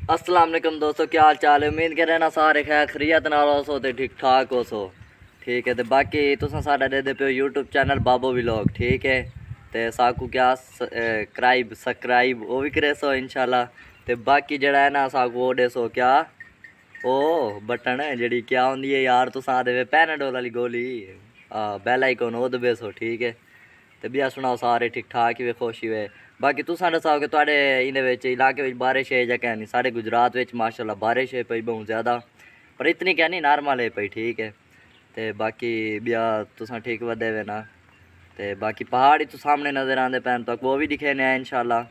अस्सलाम वालेकुम दोस्तों, क्या हाल चाल है। उम्मीद कर रहे ना सारे खैर खरीत नाल हो ते ठीक ठाक हो सो। ठीक है, तो बाकी तुसां साडा दे पे यूट्यूब चैनल बाबो व्लॉग। ठीक है, तो साकू क्या सब्सक्राइब वो भी करे सो इंशाल्लाह। तो बाकी जड़ा है ना साकू वो दे सो क्या ओ बटन है जड़ी क्या होंदी है यार, तुसां दे पैनाडोल वाली गोली बेल आइकन वो दबे सो। ठीक है, तो बिया सुनाओ सारे ठीक ठाक ही वे खुश ही वे। बाकी तुसां दसाओ कि तुहाडे इहदे इलाके में बारिश है या क्या नहीं। साढ़े गुजरात में माशाल्लाह बारिश है पई बहुत ज़्यादा, पर इतनी क्या नहीं नॉर्मल है पई। ठीक है, तो बाकी बिया तुसां ठीक वधे वे ना। तो बाकी पहाड़ ही तो सामने नज़र आते पैन तो वो भी दिखे ने इंशाल्लाह।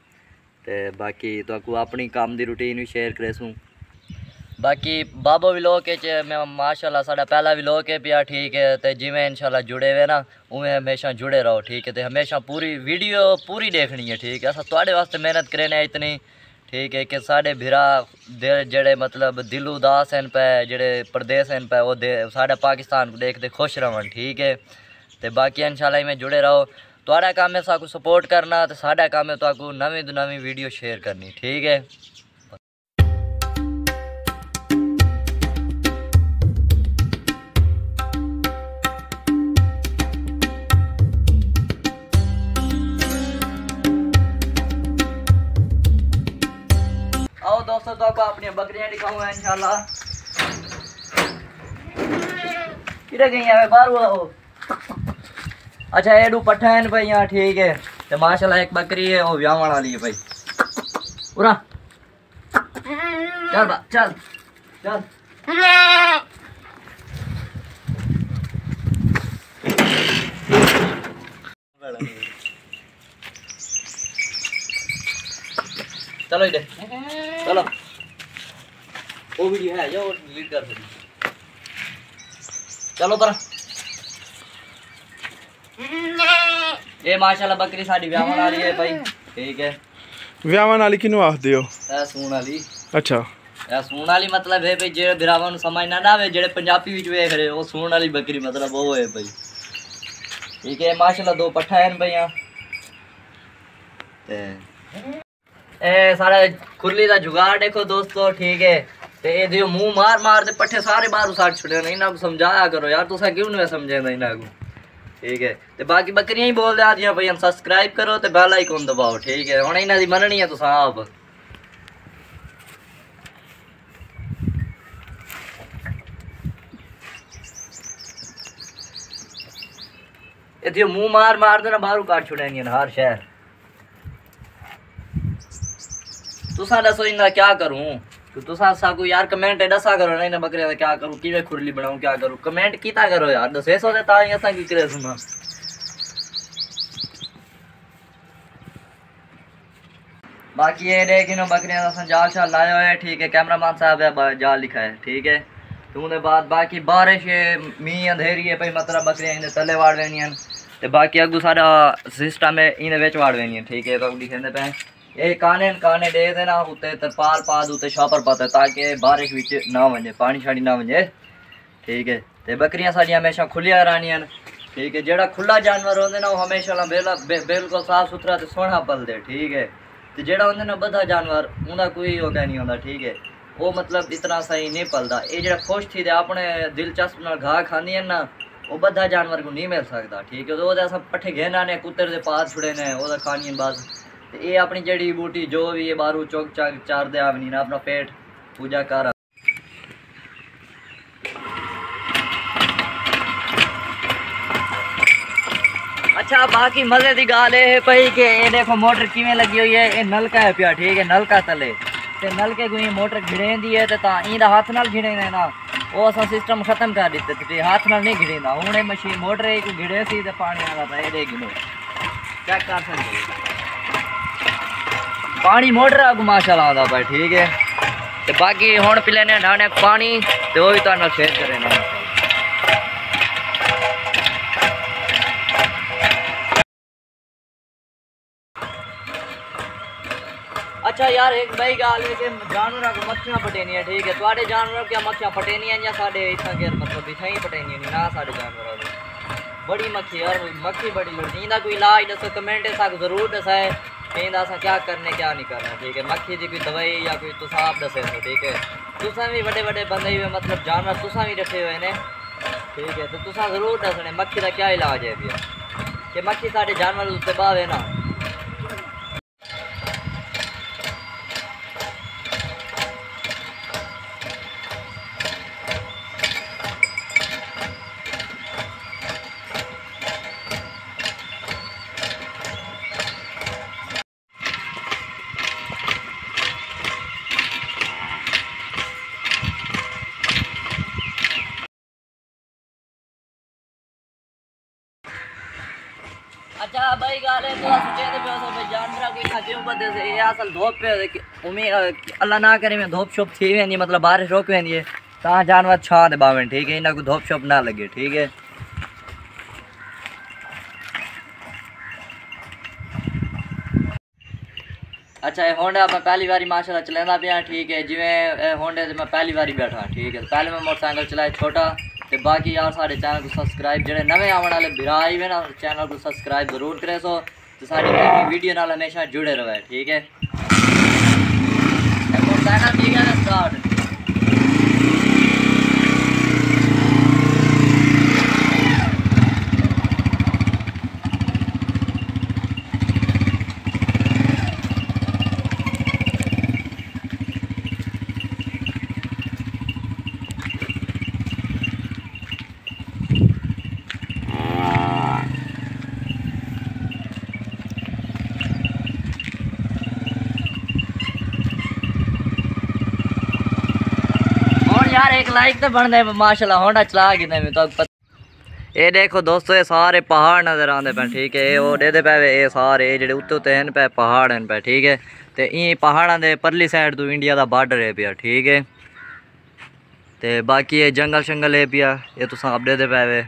तो बाकी तो अपनी काम की रूटीन भी शेयर करेसूँ। बाकी बाबो व्लॉग मैं माशाल्लाह साडा पहला व्लॉग है पिया। ठीक है, तो जिमें इंशाल्लाह जुड़े हुए ना उमें हमेशा जुड़े रहो। ठीक है, तो हमेशा पूरी वीडियो पूरी देखनी है। ठीक है, अस तुहाडे वास्ते मेहनत करें इतनी। ठीक है, कि साढ़े भिरा जड़े मतलब दिल उदास हैं पे जड़े प्रदेश हैं पे वो साढ़े पाकिस्तान को देखते खुश रहन। ठीक है, तो बाकी इंशाल्लाह में जुड़े रहो। तुहाडा काम है साकू सपोर्ट करना, तो साडा काम है तो नवी तो नवी वीडियो शेयर करनी। ठीक है, आओ दोस्तों तो आपको अपनी बकरियां दिखाऊंगा इंशाल्लाह। किधर गई है बाहर आओ। अच्छा एडू पठान भाई यहाँ। ठीक है, तो माशाल्लाह एक बकरी है वो ब्याह वाली है भाई पूरा। चल चल चल चलो इधर चलो, वो वीडियो है जो डिलीट कर सकती। चलो पर ये माशाल्लाह बकरी साडी व्यावन वाली है भाई। ठीक है, व्यावन वाली किनू आखदे हो? सून वाली। अच्छा, सून वाली मतलब है भाई जेड़े बिरावन समझ ना आवे जेड़े पंजाबी विच वेख रहे हो सून वाली बकरी मतलब वो है भाई। ठीक है, माशाल्लाह दो पट्ठा हैं भाई यहाँ। ए सारा खुरली का जुगाड़ देखो दोस्तों। ठीक है, तो ये दियो मुंह मार मार दे पट्ठे सारे बाहर उसाड़ छुड़े ना। इन्हें समझाया करो यार, तुसा क्यों नहीं समझे ना इन्हें को। ठीक है, तो बाकी बकरियां ही बोल दिया भाई हम सब्सक्राइब करो तो बेल आइकन दबाओ। ठीक है, हुण इन्हां दी मननी है तुसा आप। ये दियो मुंह मार मार दे ना बाहर काट छुड़े हर शहर। तुसा दसो इन्हें क्या करूँ, तो तुसा साकू यार कमेंट दसा करो ना। इन्हें बकरियां का क्या करूँ, किवें खुरली बनाऊँ, क्या करूँ, कमेंट कीता करो यार। दसे सो ता ही असां की करे सुना। बाकी ये देख इन बकरियां का जाल शाल लाया है। ठीक है, कैमरामैन साहब है जाल लिखा है। ठीक है, तो उन्हें बाद बाकी बारिश है मीह अंधेरी है भाई मतलब बकरियां इन्हें तले वाड़ देनियां। तो बाकी अगू सारा सिस्टम है इन्हें विच वाड़ देनियां। ठीक है, तो लिखे पे ये काने दे देना उत्ते तरपाल पा उत्ते छापर पाते ताकि बारिश विच ना वजे पानी शानी ना वजे। ठीक है, तो बकरियां साड़ियां हमेशा खुलिया रहनियां। ठीक है, जेड़ा खुला जानवर होंदे ना वो हमेशा बिल्कुल साफ सुथरा ते सोहना पलदे। ठीक है, तो जेड़ा होंदे ना बधा जानवर उनका कोई होंदा नहीं होंदा। ठीक है, वो मतलब इतना सही नहीं पलदा। ये जेड़ा खुश थी अपने दिलचस्प नाल घाह खांदी ना वो बधा जानवर को नहीं मिल सकता। ठीक है, तो वो अस पट्ठे घेना ने कुत्ते दे पास छुड़े ने वो खानी बस। ये अपनी जड़ी बूटी जो भी है बारू चौक चाक चार दे आवनी ना अपना पेट पूजा कर। अच्छा बाकी मजे की गाल है भाई कि ये देखो मोटर किवें लगी हुई है। ये नलका है पिया। ठीक है, नलका तले ते नलके को ये मोटर घिड़ेंदी है तो इंदा हाथ नाल घिड़ेंदे ना वो असा सिस्टम खत्म कर दिते थे। हाथ नाल नहीं घिड़ेंदा हुण ये मशीन मोटर को घिड़े सी ते पानी आला था। ये देख लो चेक कर सकते पानी मोटर आगू माशाल्लाह आता भाई। ठीक है, तो बाकी हुण पिले ने ढाने पानी तो वो भी तुहाडे नाल शेयर करे ना। अच्छा यार एक बड़ी गाल है कि जानवर को मक्खियां पटेनी है। ठीक है, तुहाडे जानवर क्या मक्खियां पटेनी है या साडे इतना के मतलब इतना ही पटेनी नहीं ना साडे जानवर बड़ी मक्खी यार मक्खी बड़ी लड़ती। इनका कोई इलाज दसो कमेंट जरूर दसाए कहीं असा क्या करने क्या नहीं करना, ठीक है। मक्खी की कोई दवाई या कोई तुस आप दसे हो, ठीक है। तुसा भी बड़े बड़े बंदे हुए मतलब जानवर तुसा भी रखे हुए ने, ठीक है। तो तुसा जरूर दसने मक्खी का क्या इलाज है भैया, कि मक्खी साढ़े जानवर उत्ते बावे ना। अच्छा भाई गाल है तो सोचे पे भाई जानवर कोई खाते बदे से ये असल धूप पे उम्मीद अल्लाह ना करे मैं धूप शोप थी वेंदी मतलब बारिश रोक वेंदी है ता जानवर छा दे बावन, ठीक है। इन्हें को धूप शोप ना लगे, ठीक है। अच्छा ये होंडा मैं पहली बारी माशाल्लाह चलाना पिया, ठीक है। जिवें होंडे से मैं पहली बारी बैठा, ठीक है। पहले मैं मोटरसाइकिल चलाया छोटा, तो बाकी यार साढ़े चैनल को सब्सक्राइब जो नवे आने वाले बिरा आई वे ना चैनल को सब्सक्राइब जरूर करे सो, तो सारी वीडियो नाल हमेशा जुड़े रहे, ठीक है। मोटरसाइकिल ठीक है ना स्टार्ट। यार एक लाइक तो बन दे माशाल्लाह होंडा चला के मैं तो पता। ये देखो दोस्तों ये सारे पहाड़ नजर आते पे, ठीक है। वो दे पे ये सारे जेडे उत्ते उत्ते हैं पे पहाड़ हैं पे, ठीक है। तो ये पहाड़ों के परली साइड तो इंडिया का बॉर्डर है पिया, ठीक है। तो बाकी ये जंगल शंगल है पिया, ये तो आप दे पे।